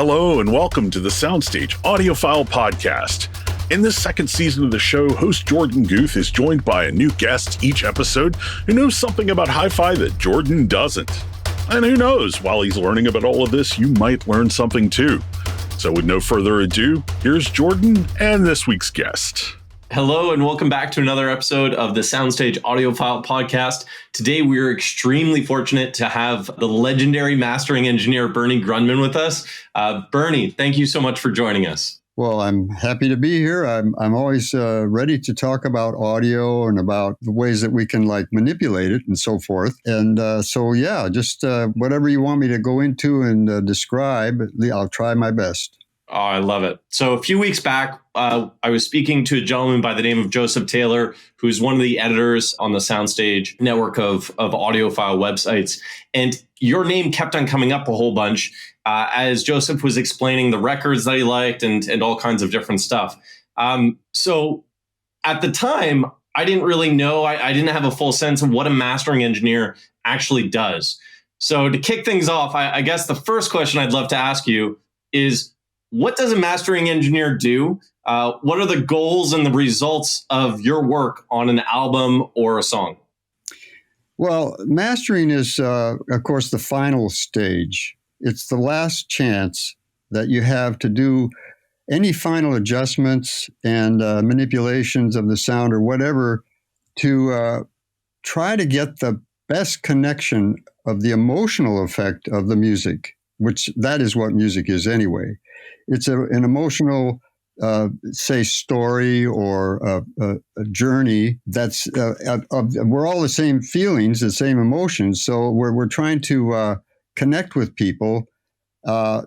Hello and welcome to the Soundstage Audiophile Podcast. In this second season of the show, host Jorden Guth is joined by a new guest each episode who knows something about hi-fi that Jorden doesn't. And who knows, while he's learning about all of this, you might learn something too. So with no further ado, here's Jorden and this week's guest. Hello and welcome back to another episode of the Soundstage Audiophile Podcast. Today we are extremely fortunate to have the legendary mastering engineer Bernie Grundman with us. Bernie, thank you so much for joining us. Well, I'm happy to be here. I'm always ready to talk about audio and about the ways that we can manipulate it and so forth. And just whatever you want me to go into and describe, I'll try my best. Oh, I love it. So a few weeks back, I was speaking to a gentleman by the name of Joseph Taylor, who's one of the editors on the Soundstage network of audiophile websites. And your name kept on coming up a whole bunch as Joseph was explaining the records that he liked and all kinds of different stuff. So at the time, I didn't really know, I didn't have a full sense of what a mastering engineer actually does. So to kick things off, I guess the first question I'd love to ask you is, what does a mastering engineer do? What are the goals and the results of your work on an album or a song? Well, mastering is, of course, the final stage. It's the last chance that you have to do any final adjustments and manipulations of the sound or whatever to try to get the best connection of the emotional effect of the music, which that is what music is anyway. It's an emotional, say, story or a journey that's, we're all the same feelings, the same emotions. So we're trying to connect with people,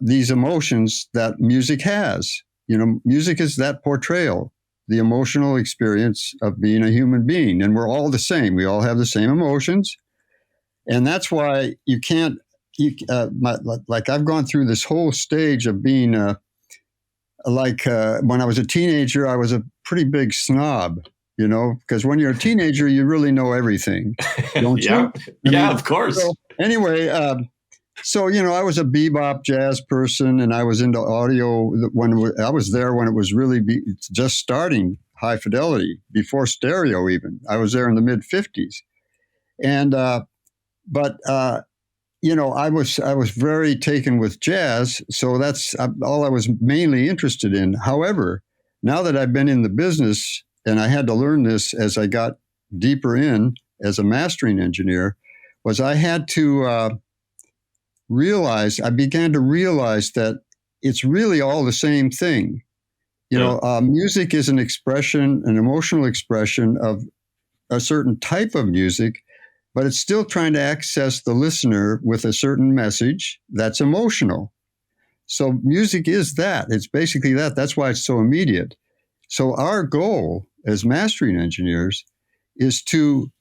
these emotions that music has. You know, music is that portrayal, the emotional experience of being a human being. And we're all the same. We all have the same emotions. And that's why you can't, I've gone through this whole stage of being when I was a teenager, I was a pretty big snob, you know, because when you're a teenager, you really know everything, don't Yeah. you? Of course. So anyway, I was a bebop jazz person, and I was into audio I was there when it was really just starting high fidelity, before stereo even. I was there in the mid-'50s. And, I was very taken with jazz, so that's all I was mainly interested in. However, now that I've been in the business, and I had to learn this as I got deeper in as a mastering engineer, was I had to I began to realize that it's really all the same thing. Music is an expression, an emotional expression of a certain type of music, but it's still trying to access the listener with a certain message that's emotional. So music is that. It's basically that. That's why it's so immediate. So our goal as mastering engineers is to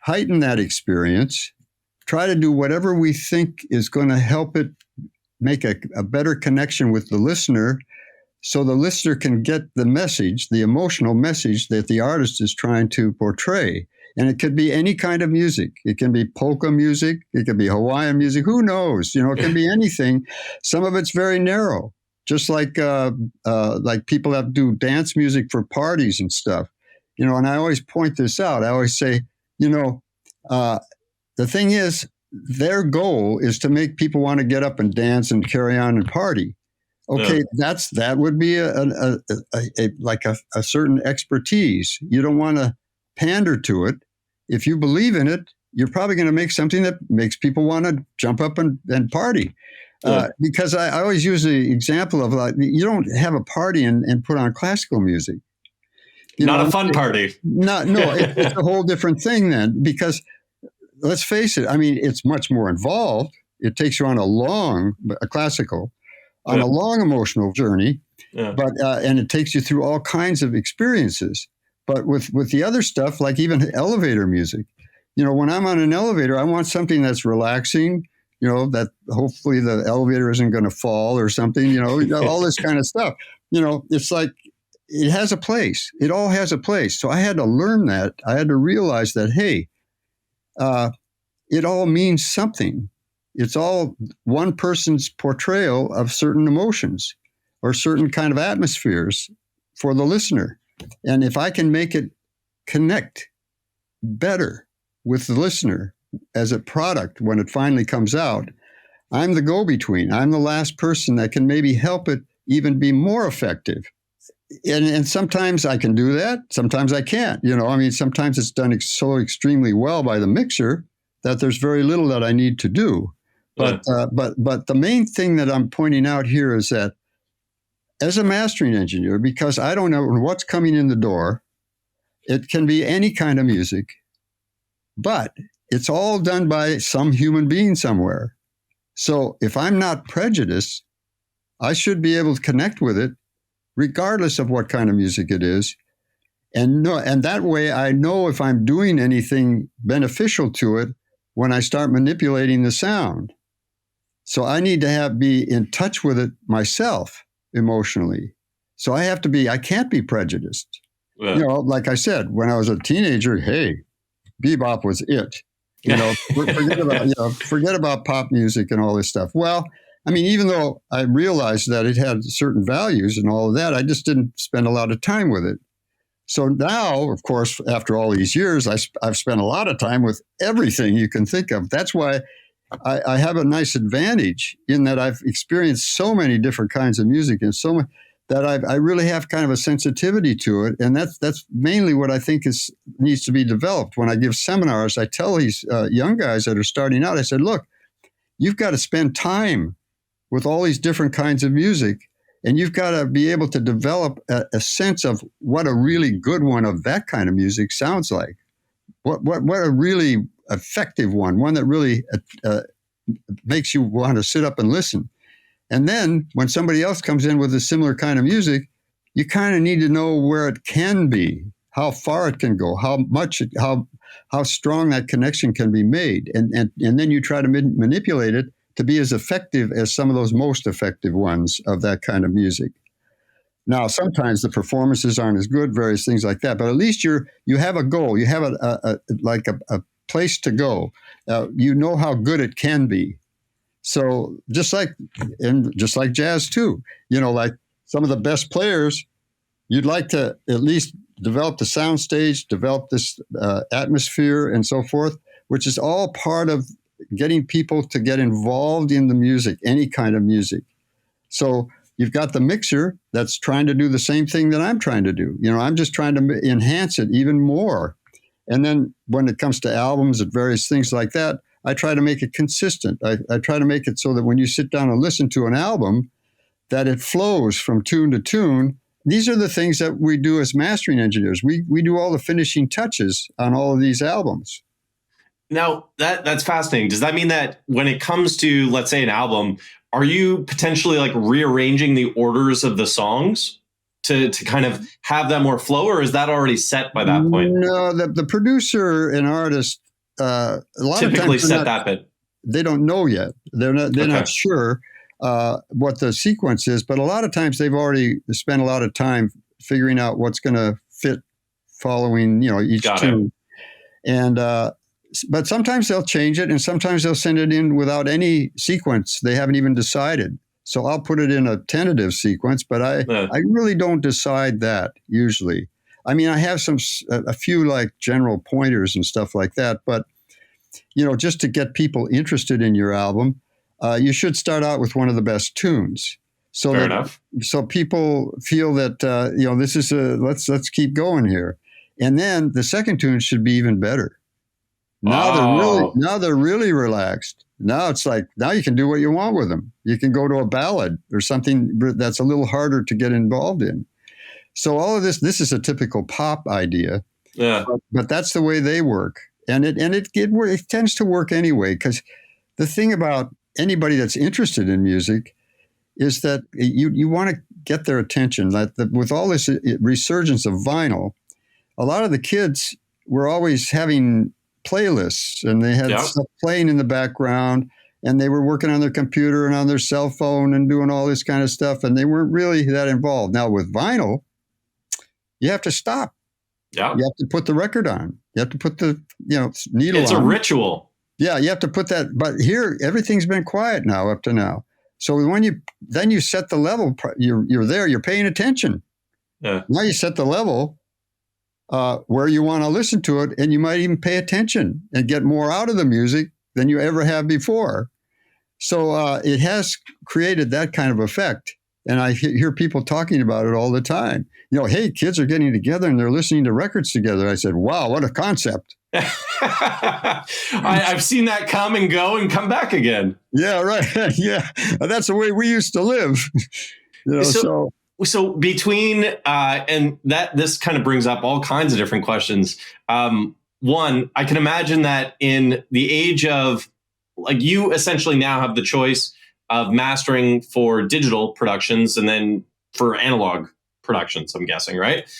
heighten that experience, try to do whatever we think is going to help it make a better connection with the listener, so the listener can get the message, the emotional message that the artist is trying to portray. And it could be any kind of music. It can be polka music. It can be Hawaiian music. Who knows? It can be anything. Some of it's very narrow, just like people that do dance music for parties and stuff. And I always point this out. I always say, the thing is, their goal is to make people want to get up and dance and carry on and party. Okay, that would be a certain expertise. You don't want to pander to it. If you believe in it, you're probably going to make something that makes people want to jump up and party. Because I always use the example of you don't have a party and put on classical music. Not a fun party. It's a whole different thing then, because let's face it, it's much more involved. It takes you on a long emotional journey, but and it takes you through all kinds of experiences. But with the other stuff, like even elevator music, when I'm on an elevator, I want something that's relaxing, that hopefully the elevator isn't going to fall or something, all this kind of stuff. It's like it has a place. It all has a place. So I had to learn that. I had to realize that, hey, it all means something. It's all one person's portrayal of certain emotions or certain kind of atmospheres for the listener. And if I can make it connect better with the listener as a product when it finally comes out, I'm the go-between. I'm the last person that can maybe help it even be more effective. And sometimes I can do that. Sometimes I can't. Sometimes it's done so extremely well by the mixer that there's very little that I need to do. But the main thing that I'm pointing out here is that as a mastering engineer, because I don't know what's coming in the door, it can be any kind of music, but it's all done by some human being somewhere. So if I'm not prejudiced, I should be able to connect with it regardless of what kind of music it is. And that way I know if I'm doing anything beneficial to it when I start manipulating the sound. So I need to be in touch with it myself emotionally. So I can't be prejudiced. Yeah. Like I said, when I was a teenager, hey, bebop was it. Forget about pop music and all this stuff. Well, even though I realized that it had certain values and all of that, I just didn't spend a lot of time with it. So now, of course, after all these years, I've spent a lot of time with everything you can think of. That's why I have a nice advantage in that I've experienced so many different kinds of music and so much that I really have kind of a sensitivity to it. And that's mainly what I think needs to be developed. When I give seminars, I tell these young guys that are starting out, I said, look, you've got to spend time with all these different kinds of music, and you've got to be able to develop a sense of what a really good one of that kind of music sounds like. What a really effective one that really makes you want to sit up and listen. And then when somebody else comes in with a similar kind of music, you kind of need to know where it can be, how far it can go, how strong that connection can be made. And then you try to manipulate it to be as effective as some of those most effective ones of that kind of music. Now, sometimes the performances aren't as good, various things like that, but at least you have a goal. You have a place to go. You know how good it can be. So just like jazz too, like some of the best players, you'd like to at least develop the sound stage, develop this atmosphere and so forth, which is all part of getting people to get involved in the music, any kind of music. So you've got the mixer that's trying to do the same thing that I'm trying to do. I'm just trying to enhance it even more. And then when it comes to albums and various things like that, I try to make it consistent. I try to make it so that when you sit down and listen to an album, that it flows from tune to tune. These are the things that we do as mastering engineers. We do all the finishing touches on all of these albums. Now, that's fascinating. Does that mean that when it comes to, let's say, an album, are you potentially like rearranging the orders of the songs to kind of have that more flow, or is that already set by that point? No, the producer and artist a lot typically of times set that bit. They don't know yet. They're not sure what the sequence is, but a lot of times they've already spent a lot of time figuring out what's going to fit following each tune. And but sometimes they'll change it, and sometimes they'll send it in without any sequence. They haven't even decided. So I'll put it in a tentative sequence, but I really don't decide that usually. I have a few like general pointers and stuff like that, but just to get people interested in your album, you should start out with one of the best tunes. So Fair enough. So people feel that this is let's keep going here, and then the second tune should be even better. Now they're really relaxed. Now it's like, now you can do what you want with them. You can go to a ballad or something that's a little harder to get involved in. So all of this is a typical pop idea. Yeah. But that's the way they work. And it tends to work anyway, because the thing about anybody that's interested in music is that you want to get their attention. With all this resurgence of vinyl, a lot of the kids were always having playlists, and they had stuff playing in the background, and they were working on their computer and on their cell phone and doing all this kind of stuff, and they weren't really that involved. Now with vinyl, you have to stop. Yeah. You have to put the record on. You have to put the needle on. It's a ritual. Yeah, you have to put that. But here, everything's been quiet now up to now. So when you set the level, you're there, you're paying attention. Yeah. Now you set the level where you want to listen to it, and you might even pay attention and get more out of the music than you ever have before. So it has created that kind of effect. And I hear people talking about it all the time. Hey, kids are getting together and they're listening to records together. I said, wow, what a concept. I've seen that come and go and come back again. Yeah, right. Yeah, that's the way we used to live. So between and that, this kind of brings up all kinds of different questions. One, I can imagine that in the age of, like, you essentially now have the choice of mastering for digital productions and then for analog productions, I'm guessing, right?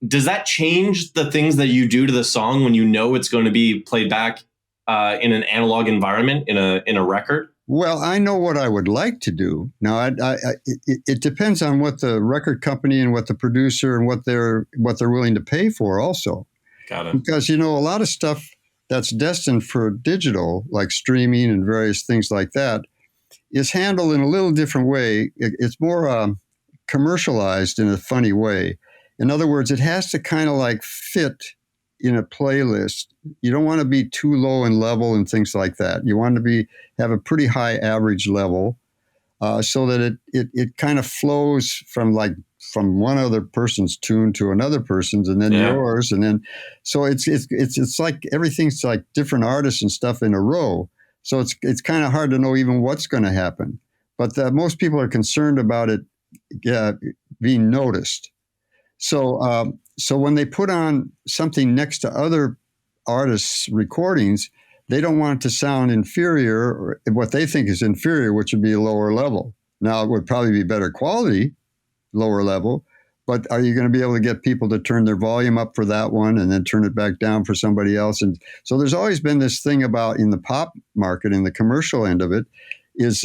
Does that change the things that you do to the song when you know it's going to be played back in an analog environment, in a record? Well, I know what I would like to do. Now, it depends on what the record company and what the producer and what they're willing to pay for also. Got it. Because, a lot of stuff that's destined for digital, like streaming and various things like that, is handled in a little different way. It's more commercialized in a funny way. In other words, it has to kind of like fit in a playlist. You don't want to be too low in level and things like that. You want to have a pretty high average level so that it kind of flows from one other person's tune to another person's and then yours. And then, so it's like everything's like different artists and stuff in a row. So it's kind of hard to know even what's going to happen. But most people are concerned about it being noticed. So when they put on something next to other artists' recordings, they don't want it to sound inferior, or what they think is inferior, which would be a lower level. Now, it would probably be better quality, lower level, but are you going to be able to get people to turn their volume up for that one and then turn it back down for somebody else? And so there's always been this thing about, in the pop market, in the commercial end of it, is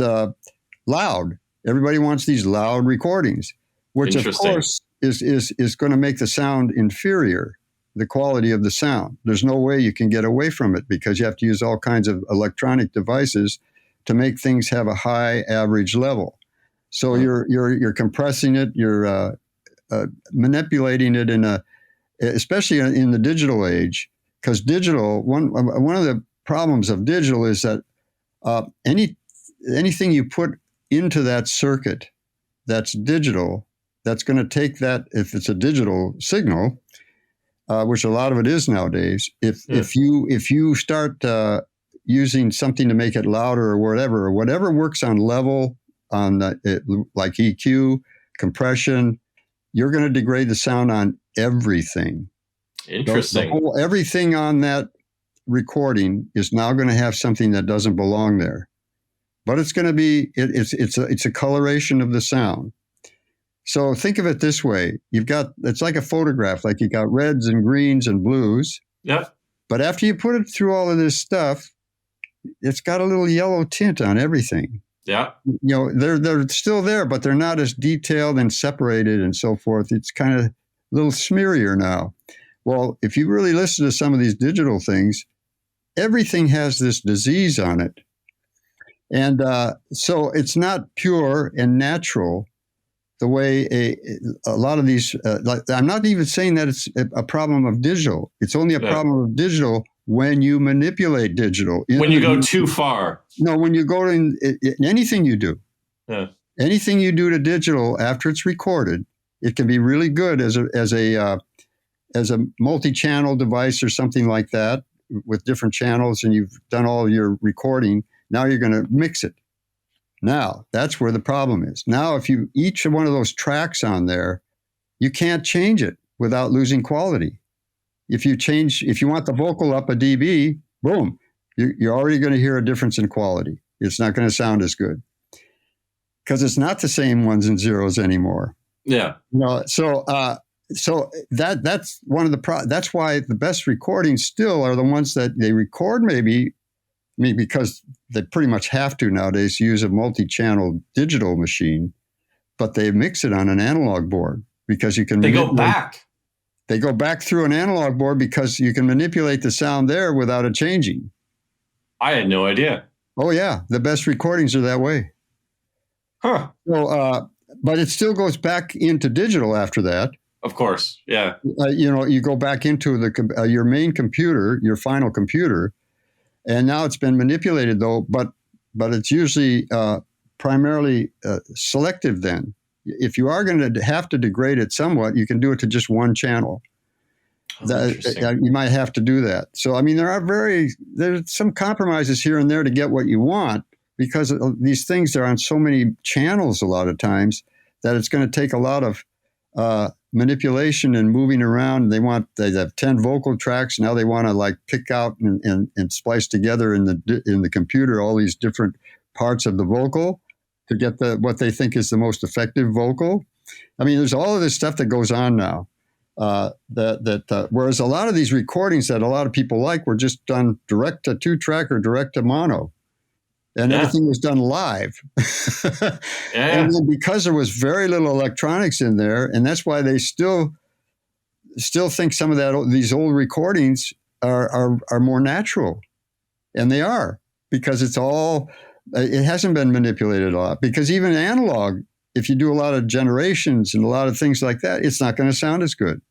loud. Everybody wants these loud recordings, which of course is going to make the sound inferior, the quality of the sound. There's no way you can get away from it because you have to use all kinds of electronic devices to make things have a high average level. So you're compressing it, you're manipulating it especially in the digital age, because digital, one of the problems of digital is that anything you put into that circuit that's digital, that's going to take that, if it's a digital signal, which a lot of it is nowadays, if you start using something to make it louder or whatever works on level, like EQ, compression, you're going to degrade the sound on everything. Interesting. Everything on that recording is now going to have something that doesn't belong there. But it's going to be, it's a coloration of the sound. So think of it this way. It's like a photograph, like you got reds and greens and blues. Yep. But after you put it through all of this stuff, it's got a little yellow tint on everything. Yeah. They're still there, but they're not as detailed and separated and so forth. It's kind of a little smearier now. Well, if you really listen to some of these digital things, everything has this disease on it. And so it's not pure and natural the way a lot of these, I'm not even saying that it's a problem of digital. It's only a problem of digital when you manipulate digital. When you go too far. No, when you go in anything you do. Yeah. Anything you do to digital after it's recorded, it can be really good as a multi-channel device or something like that with different channels, and you've done all your recording. Now you're going to mix it. Now, that's where the problem is. Now, if each one of those tracks on there, you can't change it without losing quality. If you want the vocal up a dB, boom, you're already going to hear a difference in quality. It's not going to sound as good because it's not the same ones and zeros anymore. Yeah. So that's one of that's why the best recordings still are the ones that they record because they pretty much have to nowadays use a multi-channel digital machine, but they mix it on an analog board because you can. They go back. They go back through an analog board because you can manipulate the sound there without it changing. I had no idea. Oh yeah, the best recordings are that way. Huh. So, but it still goes back into digital after that. Of course. Yeah. You go back into your main computer, your final computer, and now it's been manipulated though. But it's usually primarily selective. Then, if you are going to have to degrade it somewhat, you can do it to just one channel. You might have to do that. So, I mean, there's some compromises here and there to get what you want, because these things are on so many channels a lot of times that it's going to take a lot of manipulation and moving around. They have 10 vocal tracks. Now they want to like pick out and splice together in the computer all these different parts of the vocal to get what they think is the most effective vocal. I mean, there's all of this stuff that goes on now. Whereas a lot of these recordings that a lot of people like were just done direct to 2-track or direct to mono, and everything was done live. And then because there was very little electronics in there, and that's why they still think some of these old recordings are more natural, and they are, because it hasn't been manipulated a lot. Because even analog, if you do a lot of generations and a lot of things like that, it's not going to sound as good.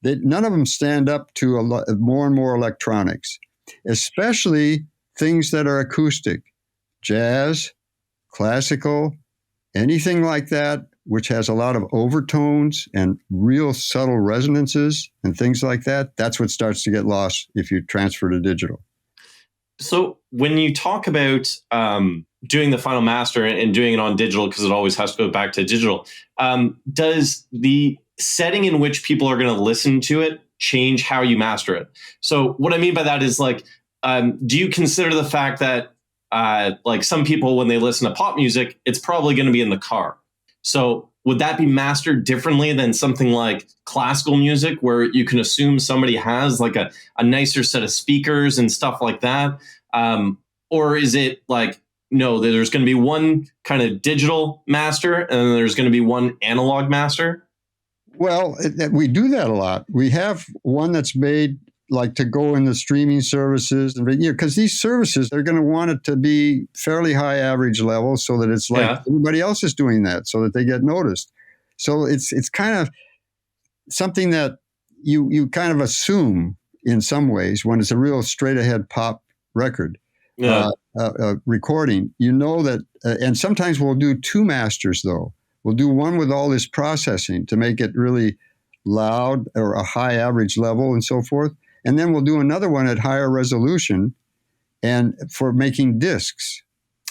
None of them stand up to more and more electronics, especially things that are acoustic, jazz, classical, anything like that, which has a lot of overtones and real subtle resonances and things like that. That's what starts to get lost if you transfer to digital. So when you talk about doing the final master and doing it on digital, because it always has to go back to digital, does the setting in which people are going to listen to it change how you master it? So what I mean by that is, like, do you consider the fact that like some people, when they listen to pop music, it's probably going to be in the car? So would that be mastered differently than something like classical music, where you can assume somebody has like a nicer set of speakers and stuff like that? Or is it like, no, there's going to be one kind of digital master and then there's going to be one analog master? Well, we do that a lot. We have one that's made like to go in the streaming services, and because these services, they're going to want it to be fairly high average level, so that it's like everybody else is doing that, so that they get noticed. So it's kind of something that you kind of assume in some ways when it's a real straight ahead pop record. Recording, that, and sometimes we'll do 2 masters though. We'll do one with all this processing to make it really loud or a high average level and so forth. And then we'll do another one at higher resolution and for making discs.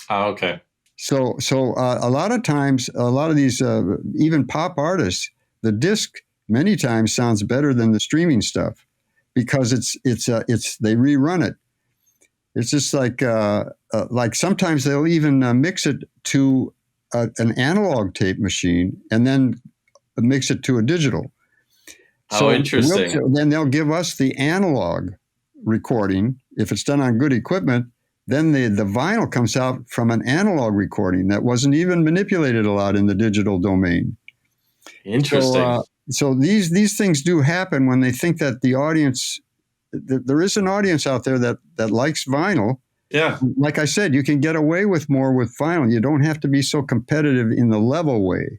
Oh, okay. So a lot of times, a lot of these, even pop artists, the disc many times sounds better than the streaming stuff, because they rerun it. It's just like sometimes they'll even mix it to an analog tape machine and then mix it to a digital. So interesting. Then they'll give us the analog recording. If it's done on good equipment, then the vinyl comes out from an analog recording that wasn't even manipulated a lot in the digital domain. Interesting. So these things do happen when they think that the audience, there is an audience out there that likes vinyl. Yeah. Like I said, you can get away with more with vinyl. You don't have to be so competitive in the level way,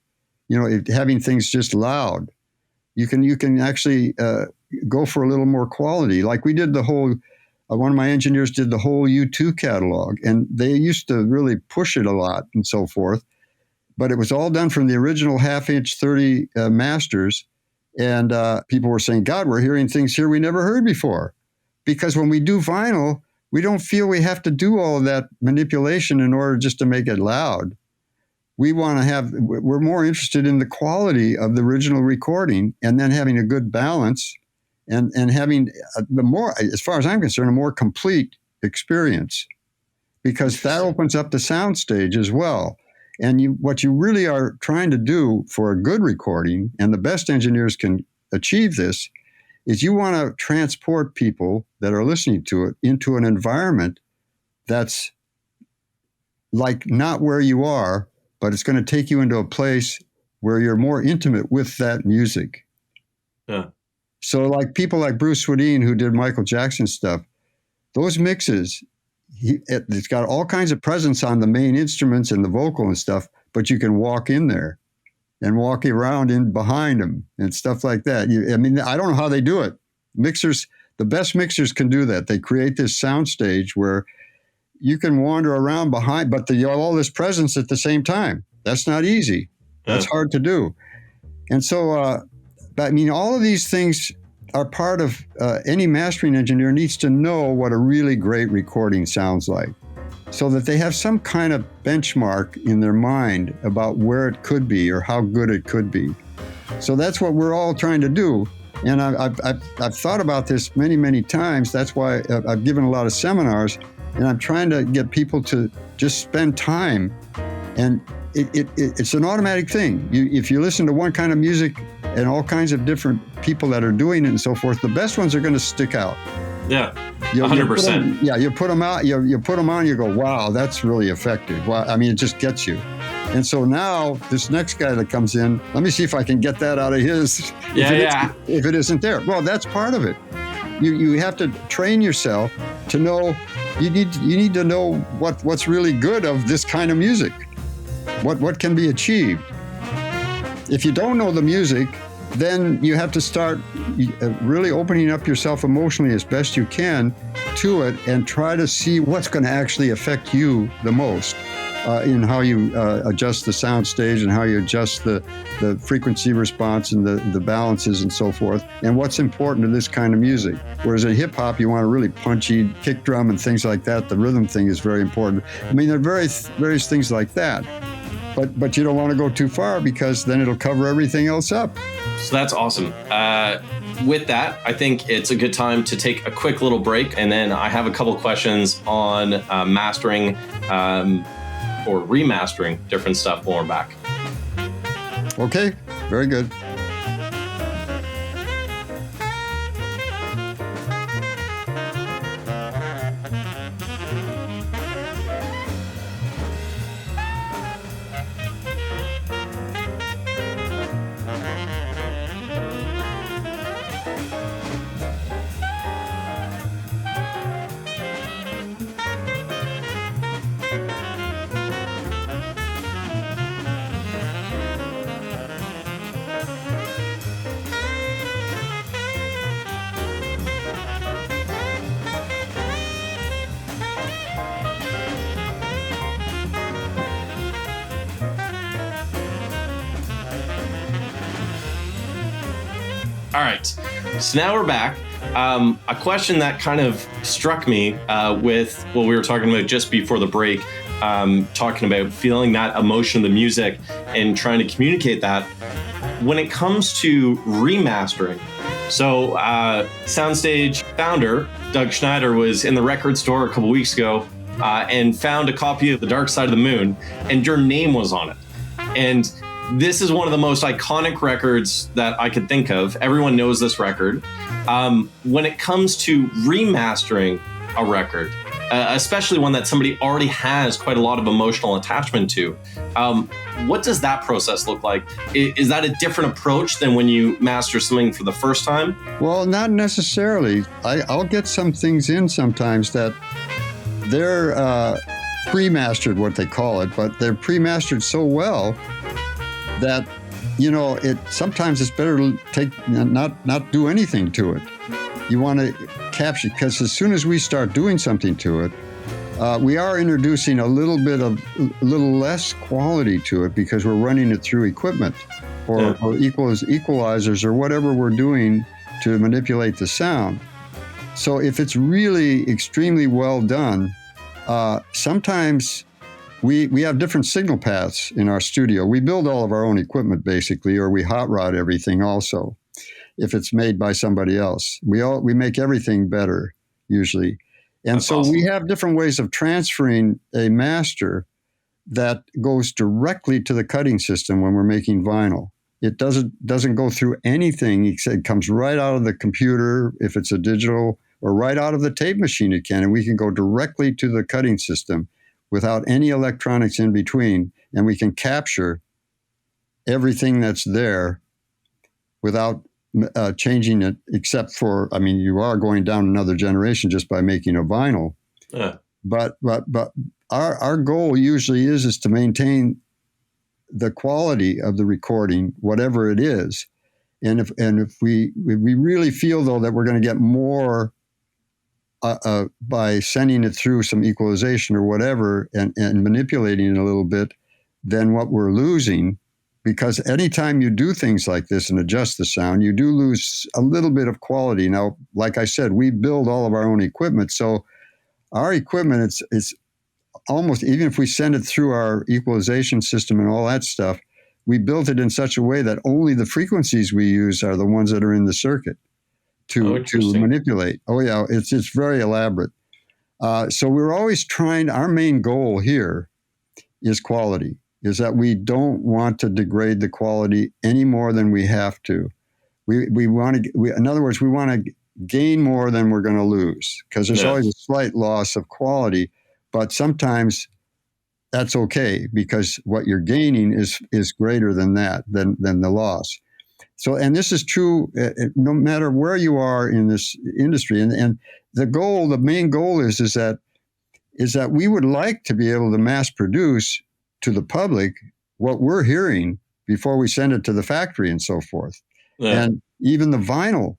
having things just loud. You can actually go for a little more quality. Like we did the whole, one of my engineers did the whole U2 catalog, and they used to really push it a lot and so forth. But it was all done from the original half-inch 30 masters. And people were saying, God, we're hearing things here we never heard before. Because when we do vinyl, we don't feel we have to do all of that manipulation in order just to make it loud. We're more interested in the quality of the original recording, and then having a good balance and having as far as I'm concerned, a more complete experience, because that opens up the soundstage as well. And what you really are trying to do for a good recording, and the best engineers can achieve this, is you want to transport people that are listening to it into an environment that's like not where you are, but it's going to take you into a place where you're more intimate with that music. Yeah. So like people like Bruce Swedien, who did Michael Jackson stuff, those mixes, it's got all kinds of presence on the main instruments and the vocal and stuff, but you can walk in there and walk around in behind them and stuff like that. I don't know how they do it. The best mixers can do that. They create this sound stage where you can wander around behind, but you have all this presence at the same time. That's not easy. That's hard to do. And so, all of these things are part of any mastering engineer needs to know what a really great recording sounds like, so that they have some kind of benchmark in their mind about where it could be or how good it could be. So that's what we're all trying to do. And I've thought about this many, many times. That's why I've given a lot of seminars, and I'm trying to get people to just spend time. And it's an automatic thing. If you listen to one kind of music and all kinds of different people that are doing it and so forth, the best ones are going to stick out. Yeah, 100%. You put them out, you put them on, you go, wow, that's really effective. Well, it just gets you. And so now this next guy that comes in, let me see if I can get that out of his. If it isn't there. Well, that's part of it. You have to train yourself to know, you need to know what's really good of this kind of music. What can be achieved. If you don't know the music, then you have to start really opening up yourself emotionally as best you can to it and try to see what's going to actually affect you the most in how you adjust the sound stage and how you adjust the frequency response and the balances and so forth, and what's important to this kind of music. Whereas in hip hop, you want a really punchy kick drum and things like that. The rhythm thing is very important. There are various things like that. But you don't want to go too far because then it'll cover everything else up. So that's awesome. With that, I think it's a good time to take a quick little break. And then I have a couple questions on mastering or remastering different stuff when we're back. Okay, very good. All right, so now we're back. A question that kind of struck me with what we were talking about just before the break, talking about feeling that emotion of the music and trying to communicate that. When it comes to remastering, so Soundstage founder Doug Schneider was in the record store a couple weeks ago and found a copy of The Dark Side of the Moon, and your name was on it. And this is one of the most iconic records that I could think of. Everyone knows this record. When it comes to remastering a record, especially one that somebody already has quite a lot of emotional attachment to, what does that process look like? Is that a different approach than when you master something for the first time? Well, not necessarily. I'll get some things in sometimes that they're pre-mastered, what they call it, but they're pre-mastered so well that, sometimes it's better to not do anything to it. You want to capture, because as soon as we start doing something to it, we are introducing a little less quality to it because we're running it through equipment or equalizers or whatever we're doing to manipulate the sound. So if it's really extremely well done, sometimes we have different signal paths in our studio. We build all of our own equipment, basically, or we hot rod everything also, if it's made by somebody else. We make everything better, usually. And That's so awesome. We have different ways of transferring a master that goes directly to the cutting system when we're making vinyl. It doesn't go through anything. It comes right out of the computer, if it's a digital, or right out of the tape machine it can, and we can go directly to the cutting system without any electronics in between, and we can capture everything that's there without changing it, except for, you are going down another generation just by making a vinyl. Yeah. but our goal usually is to maintain the quality of the recording, whatever it is. And if we really feel though that we're going to get more by sending it through some equalization or whatever and manipulating it a little bit, then what we're losing, because anytime you do things like this and adjust the sound, you do lose a little bit of quality. Now, like I said, we build all of our own equipment. So our equipment, it's almost, even if we send it through our equalization system and all that stuff, we built it in such a way that only the frequencies we use are the ones that are in the circuit to manipulate. Oh yeah, it's very elaborate. So we're always trying, our main goal here is quality, is that we don't want to degrade the quality any more than we have to. We want to, in other words, we want to gain more than we're going to lose, because there's always a slight loss of quality, but sometimes that's okay, because what you're gaining is greater than that, than the loss. So, and this is true no matter where you are in this industry. And the main goal is that we would like to be able to mass produce to the public what we're hearing before we send it to the factory and so forth. Yeah. And even the vinyl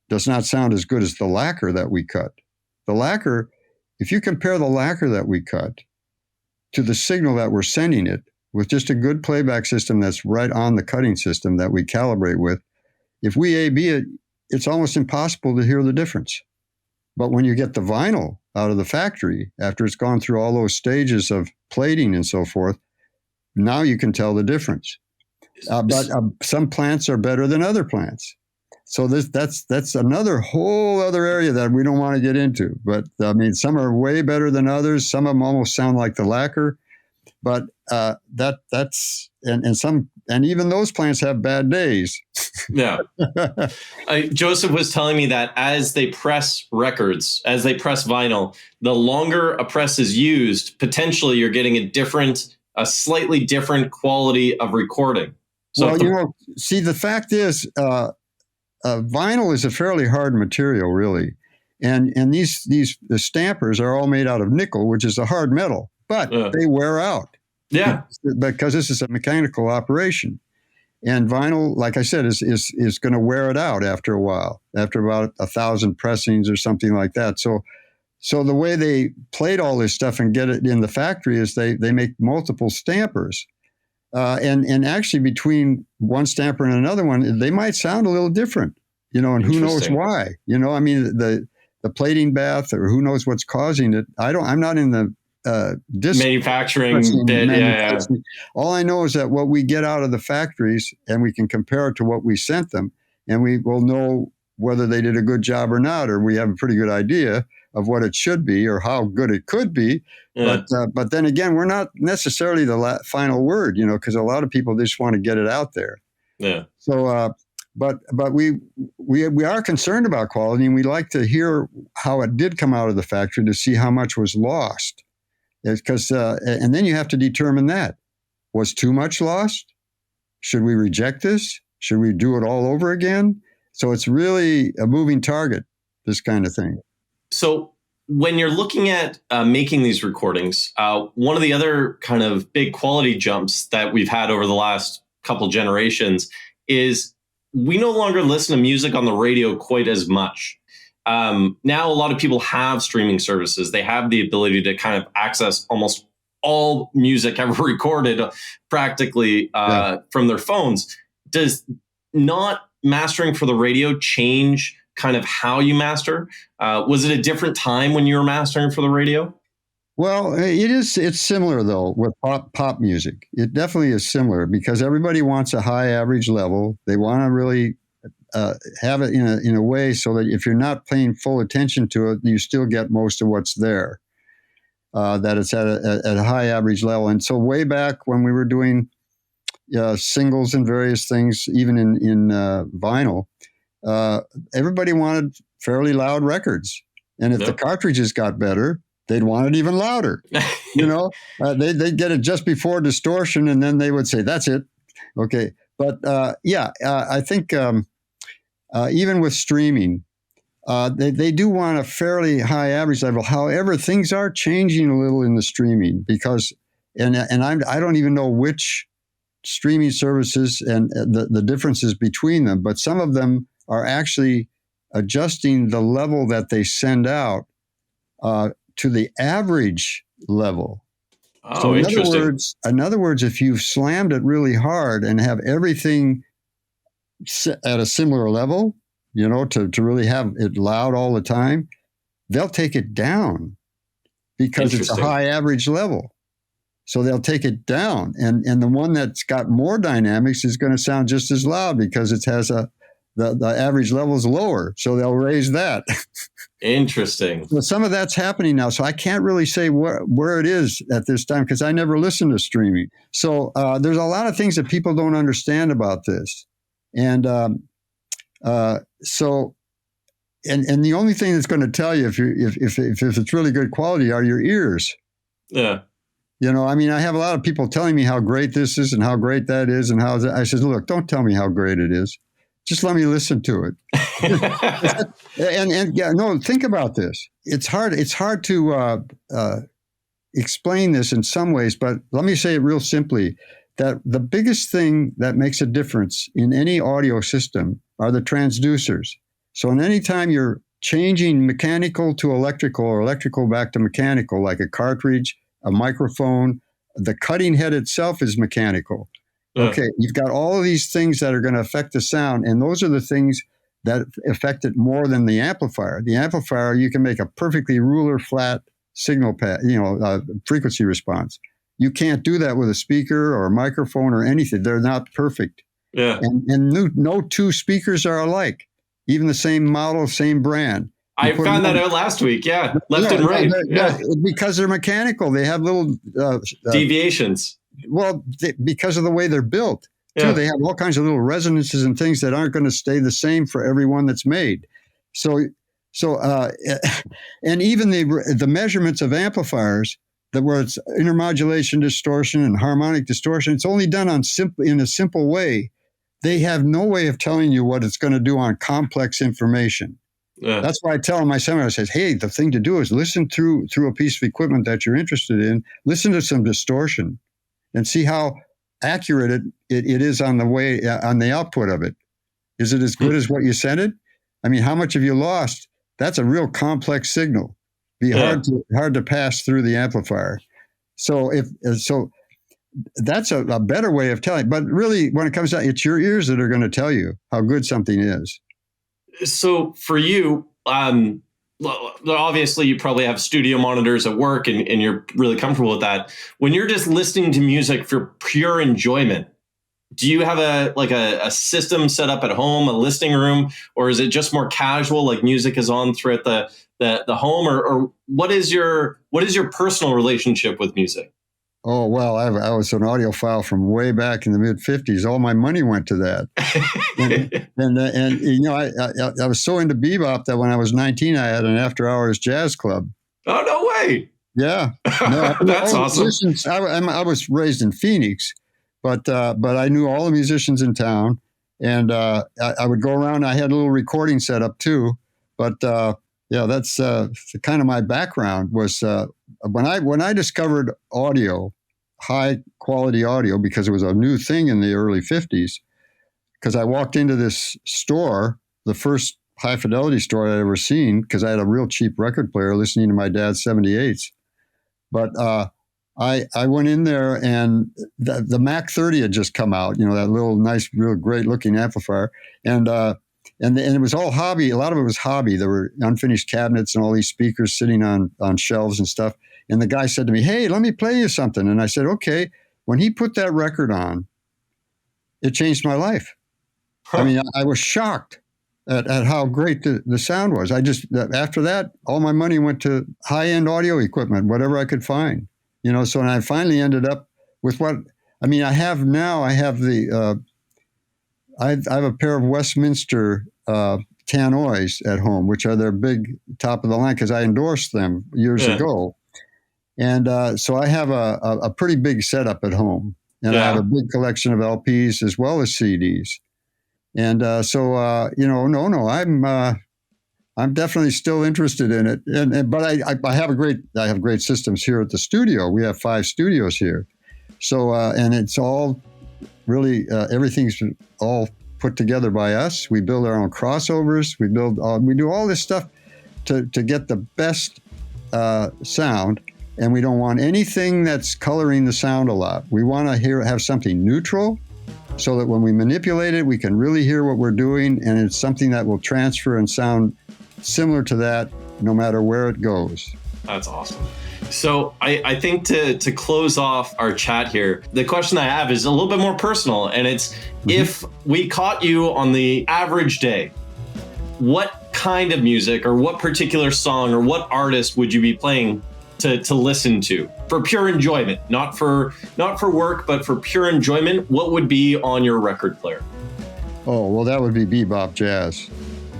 does not sound as good as the lacquer that we cut. The lacquer, if you compare the lacquer that we cut to the signal that we're sending it, with just a good playback system that's right on the cutting system that we calibrate with, if we A/B it, it's almost impossible to hear the difference. But when you get the vinyl out of the factory, after it's gone through all those stages of plating and so forth, now you can tell the difference. But some plants are better than other plants. So that's another whole other area that we don't want to get into. But I mean, some are way better than others. Some of them almost sound like the lacquer. But that's and even those plants have bad days. Yeah. Joseph was telling me that as they press records, as they press vinyl, the longer a press is used, potentially you're getting a slightly different quality of recording. So well, see, the fact is, vinyl is a fairly hard material, really, and these stampers are all made out of nickel, which is a hard metal, but they wear out. Yeah, because this is a mechanical operation, and vinyl, like I said, is going to wear it out after a while, after about 1,000 pressings or something like that. So the way they plate all this stuff and get it in the factory is they make multiple stampers, and actually between one stamper and another one, they might sound a little different, and who knows why? I mean, the plating bath, or who knows what's causing it. I'm not in the manufacturing bit. Yeah. All I know is that what we get out of the factories, and we can compare it to what we sent them, and we will know whether they did a good job or not, or we have a pretty good idea of what it should be or how good it could be. Yeah. But then again, we're not necessarily the final word, because a lot of people just want to get it out there. Yeah. So, but we are concerned about quality, and we like to hear how it did come out of the factory to see how much was lost. Because and then you have to determine that. Was too much lost? Should we reject this? Should we do it all over again? So it's really a moving target, this kind of thing. So when you're looking at making these recordings, one of the other kind of big quality jumps that we've had over the last couple generations is we no longer listen to music on the radio quite as much. Now, a lot of people have streaming services. They have the ability to kind of access almost all music ever recorded practically from their phones. Does not mastering for the radio change kind of how you master? Was it a different time when you were mastering for the radio? Well, it's similar, though, with pop music. It definitely is similar, because everybody wants a high average level. They want to really have it in a way so that if you're not paying full attention to it, you still get most of what's there, that it's at a high average level. And so way back when we were doing singles and various things, even in vinyl, everybody wanted fairly loud records. And if the cartridges got better, they'd want it even louder. They'd get it just before distortion, and then they would say, that's it. Okay. But I think even with streaming, They do want a fairly high average level. However, things are changing a little in the streaming because, I don't even know which streaming services and the differences between them, but some of them are actually adjusting the level that they send out to the average level. Oh, so interesting. In other words, if you've slammed it really hard and have everything at a similar level, to really have it loud all the time, they'll take it down because it's a high average level. So they'll take it down. And the one that's got more dynamics is going to sound just as loud because it has the average level is lower. So they'll raise that. Interesting. So some of that's happening now. So I can't really say where it is at this time because I never listened to streaming. So there's a lot of things that people don't understand about this. And so the only thing that's going to tell you if it's really good quality are your ears. Yeah. I have a lot of people telling me how great this is and how great that is and how I said, look, don't tell me how great it is. Just let me listen to it. and think about this. It's hard to explain this in some ways, but let me say it real simply, that the biggest thing that makes a difference in any audio system are the transducers. So any time you're changing mechanical to electrical or electrical back to mechanical, like a cartridge, a microphone, the cutting head itself is mechanical. Okay, you've got all of these things that are going to affect the sound, and those are the things that affect it more than the amplifier. The amplifier, you can make a perfectly ruler flat signal frequency response. You can't do that with a speaker or a microphone or anything. They're not perfect. Yeah. And no two speakers are alike, even the same model, same brand. I found that out last week. Yeah. Left and right. Yeah. Because they're mechanical. They have little deviations. Well, because of the way they're built. Too, they have all kinds of little resonances and things that aren't going to stay the same for every one that's made. So, and even the measurements of amplifiers, where it's intermodulation distortion and harmonic distortion, it's only done in a simple way. They have no way of telling you what it's going to do on complex information. Yeah. That's why I tell in my seminar, I say, hey, the thing to do is listen through a piece of equipment that you're interested in, listen to some distortion and see how accurate it is on the output of it. Is it as good as what you sent it? I mean, how much have you lost? That's a real complex signal. Hard to pass through the amplifier. So that's a better way of telling. But really, when it comes down, it's your ears that are going to tell you how good something is. So for you, obviously you probably have studio monitors at work and you're really comfortable with that. When you're just listening to music for pure enjoyment, do you have a system set up at home, a listening room, or is it just more casual, like music is on throughout the home, or what is your personal relationship with music? Oh, well, I was an audiophile from way back in the mid-'50s. All my money went to that. and I was so into bebop that when I was 19, I had an after-hours jazz club. Oh, no way. Yeah. No, that's awesome. I was raised in Phoenix, but I knew all the musicians in town, and I would go around. I had a little recording set up, too. But, that's kind of my background was when I discovered audio, high quality audio, because it was a new thing in the early 50s, because I walked into this store, the first high fidelity store I'd ever seen, because I had a real cheap record player listening to my dad's 78s. But I went in there and the Mac 30 had just come out, that little nice, real great looking amplifier. And it was all hobby. A lot of it was hobby. There were unfinished cabinets and all these speakers sitting on shelves and stuff. And the guy said to me, hey, let me play you something. And I said, okay. When he put that record on, it changed my life. Huh. I mean, I was shocked at how great the sound was. After that, all my money went to high-end audio equipment, whatever I could find. So when I finally ended up with I have the I have a pair of Westminster tannoys at home, which are their big top of the line, because I endorsed them years ago. And so I have a pretty big setup at home. And I have a big collection of LPs as well as CDs. And I'm definitely still interested in it. But I have great systems here at the studio. We have 5 studios here. So, and it's all really, everything's all put together by us. We build our own crossovers. We do all this stuff to get the best sound. And we don't want anything that's coloring the sound a lot. We want to have something neutral so that when we manipulate it, we can really hear what we're doing. And it's something that will transfer and sound similar to that no matter where it goes. That's awesome. So I think to close off our chat here, the question I have is a little bit more personal. And it's, if we caught you on the average day, what kind of music or what particular song or what artist would you be playing to listen to for pure enjoyment, not for work, but for pure enjoyment? What would be on your record player? Oh, well, that would be bebop jazz.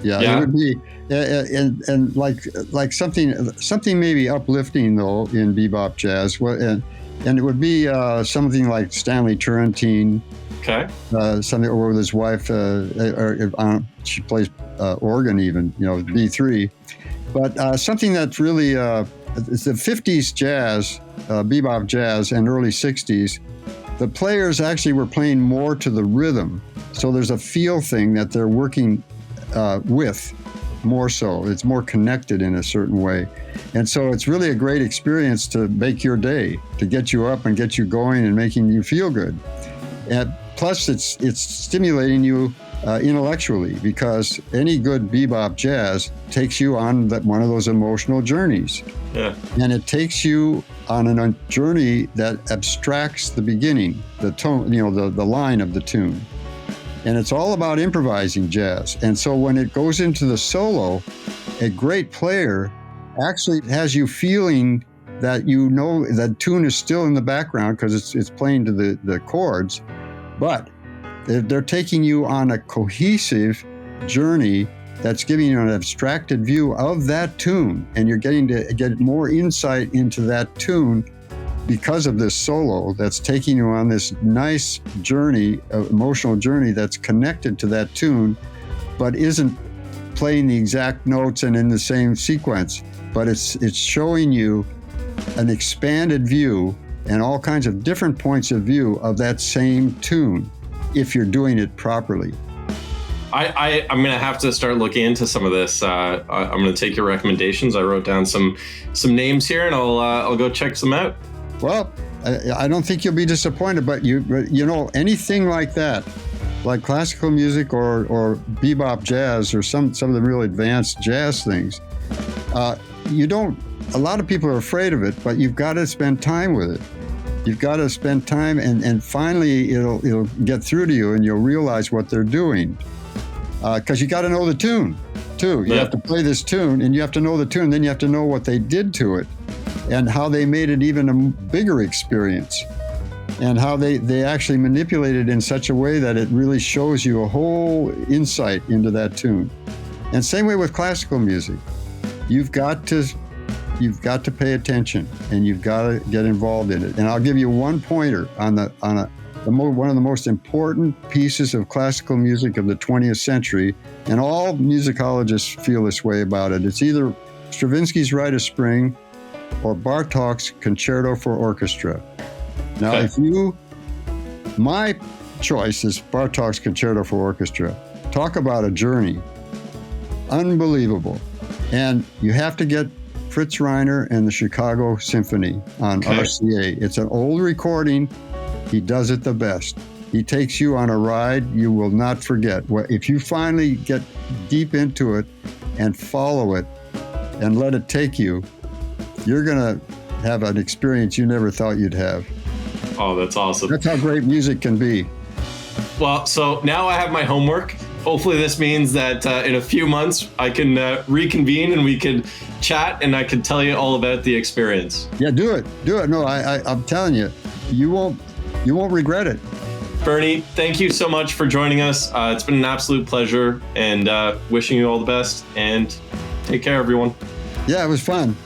Yeah. It would be, and like something maybe uplifting though in bebop jazz. And it would be something like Stanley Turrentine. Okay. Something over with his wife. She plays organ even, B3. But something that's really it's the 50s jazz, bebop jazz, and early 60s. The players actually were playing more to the rhythm. So there's a feel thing that they're working with more so. It's more connected in a certain way. And so it's really a great experience to make your day, to get you up and get you going and making you feel good. And plus, it's stimulating you intellectually, because any good bebop jazz takes you on one of those emotional journeys. Yeah. And it takes you on a journey that abstracts the beginning, the tone, the line of the tune. And it's all about improvising jazz. And so when it goes into the solo, a great player actually has you feeling that that tune is still in the background because it's playing to the chords, but they're taking you on a cohesive journey that's giving you an abstracted view of that tune, and you're getting to get more insight into that tune because of this solo that's taking you on this nice journey, emotional journey that's connected to that tune, but isn't playing the exact notes and in the same sequence, but it's showing you an expanded view and all kinds of different points of view of that same tune if you're doing it properly. I'm going to have to start looking into some of this. I'm going to take your recommendations. I wrote down some names here, and I'll go check some out. Well, I don't think you'll be disappointed, but anything like that, like classical music or bebop jazz or some of the real advanced jazz things, a lot of people are afraid of it, but you've got to spend time with it. You've got to spend time, and finally it'll get through to you, and you'll realize what they're doing. Because you got to know the tune, too. You have to play this tune, and you have to know the tune. Then you have to know what they did to it, and how they made it even a bigger experience, and how they actually manipulated it in such a way that it really shows you a whole insight into that tune. And same way with classical music. You've got to pay attention, and you've got to get involved in it. And I'll give you one pointer on one of the most important pieces of classical music of the 20th century, and all musicologists feel this way about it. It's either Stravinsky's Rite of Spring or Bartók's Concerto for Orchestra. Now, my choice is Bartók's Concerto for Orchestra. Talk about a journey. Unbelievable. And you have to get Fritz Reiner and the Chicago Symphony on RCA. It's an old recording. He does it the best. He takes you on a ride you will not forget. If you finally get deep into it and follow it and let it take you, you're going to have an experience you never thought you'd have. Oh, that's awesome. That's how great music can be. Well, so now I have my homework. Hopefully this means that in a few months I can reconvene and we can chat and I can tell you all about the experience. Yeah, do it. No, I'm telling you, you won't regret it. Bernie, thank you so much for joining us. It's been an absolute pleasure, and wishing you all the best, and take care, everyone. Yeah, it was fun.